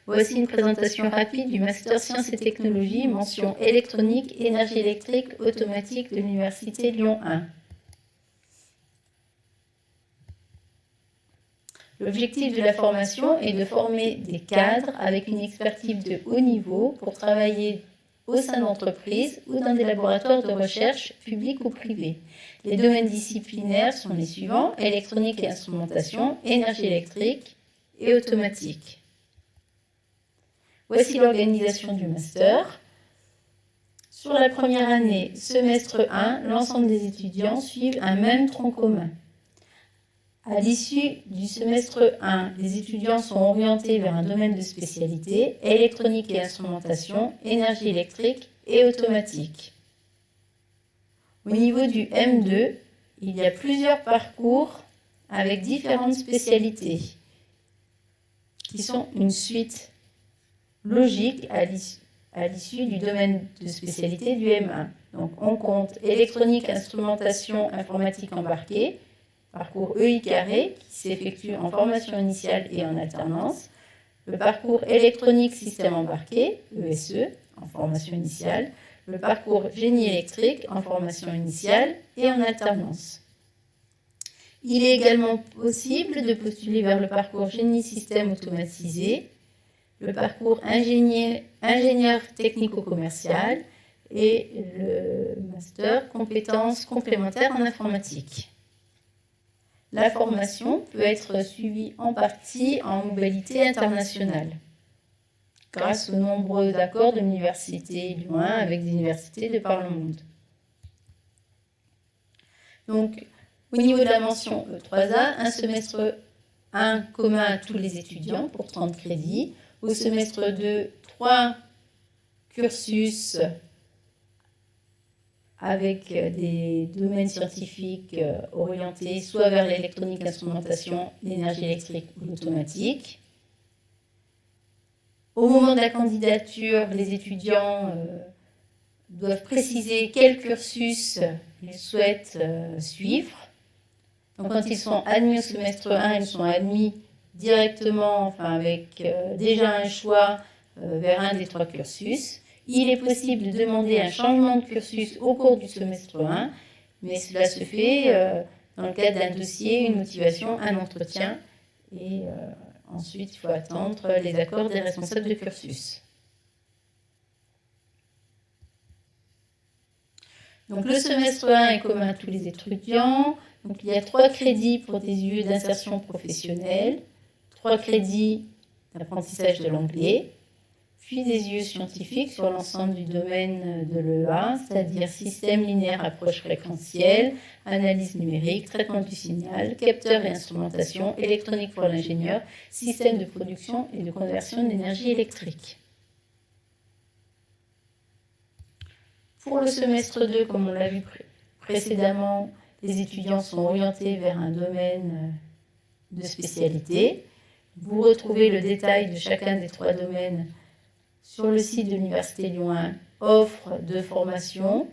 Voici une présentation rapide du Master Sciences et Technologies, mention électronique, énergie électrique, automatique de l'Université Lyon 1. L'objectif de la formation est de former des cadres avec une expertise de haut niveau pour travailler au sein d'entreprises ou dans des laboratoires de recherche publics ou privés. Les domaines disciplinaires sont les suivants: électronique et instrumentation, énergie électrique et automatique. Voici l'organisation du master. Sur la première année, semestre 1, l'ensemble des étudiants suivent un même tronc commun. À l'issue du semestre 1, les étudiants sont orientés vers un domaine de spécialité, électronique et instrumentation, énergie électrique et automatique. Au niveau du M2, il y a plusieurs parcours avec différentes spécialités qui sont une suite logique à l'issue du domaine de spécialité du M1. Donc on compte électronique, instrumentation, informatique embarquée, parcours EI carré qui s'effectue en formation initiale et en alternance, le parcours électronique système embarqué, ESE, en formation initiale, le parcours génie électrique en formation initiale et en alternance. Il est également possible de postuler vers le parcours génie système automatisé, le parcours ingénieur technico-commercial et le master compétences complémentaires en informatique. La formation peut être suivie en partie en mobilité internationale, grâce aux nombreux accords de l'Université Lyon 1 avec des universités de par le monde. Donc, au niveau de la mention E3A, un semestre 1 commun à tous les étudiants pour 30 crédits. Au semestre 2, 3 cursus avec des domaines scientifiques orientés soit vers l'électronique, l'instrumentation, l'énergie électrique ou l'automatique. Au moment de la candidature, les étudiants doivent préciser quel cursus ils souhaitent suivre. Donc quand ils sont admis au semestre 1, ils sont admis directement, avec déjà un choix vers un des 3 cursus. Il est possible de demander un changement de cursus au cours du semestre 1, mais cela se fait dans le cadre d'un dossier, une motivation, un entretien, et ensuite il faut attendre les accords des responsables de cursus. Donc le semestre 1 est commun à tous les étudiants. Donc il y a 3 crédits pour des UE d'insertion professionnelle, 3 crédits d'apprentissage de l'anglais, puis des UE scientifiques sur l'ensemble du domaine de l'EA, c'est-à-dire système linéaire approche fréquentielle, analyse numérique, traitement du signal, capteur et instrumentation, électronique pour l'ingénieur, système de production et de conversion d'énergie électrique. Pour le semestre 2, comme on l'a vu précédemment, les étudiants sont orientés vers un domaine de spécialité. Vous retrouvez le détail de chacun des 3 domaines sur le site de l'Université Lyon 1, offre de formation,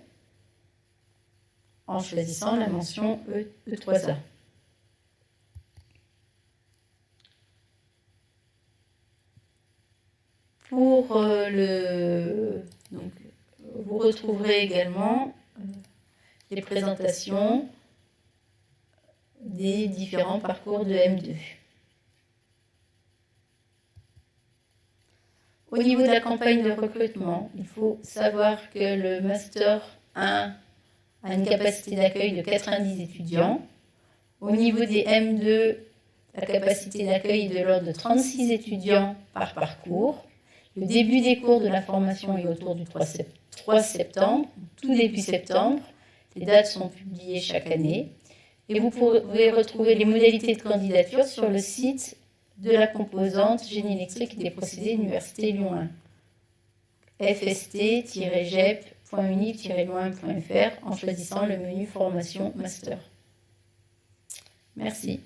en choisissant la mention E3A. Pour donc, vous retrouverez également les présentations des différents parcours de M2. Au niveau de la campagne de recrutement, il faut savoir que le Master 1 a une capacité d'accueil de 90 étudiants. Au niveau des M2, la capacité d'accueil est de l'ordre de 36 étudiants par parcours. Le début des cours de la formation est autour du 3 septembre, tout début septembre. Les dates sont publiées chaque année. Et vous pouvez retrouver les modalités de candidature sur le site de la composante génie électrique et des procédés Université Lyon 1. fst-gep.uni-lyon1.fr en choisissant le menu formation master. Merci.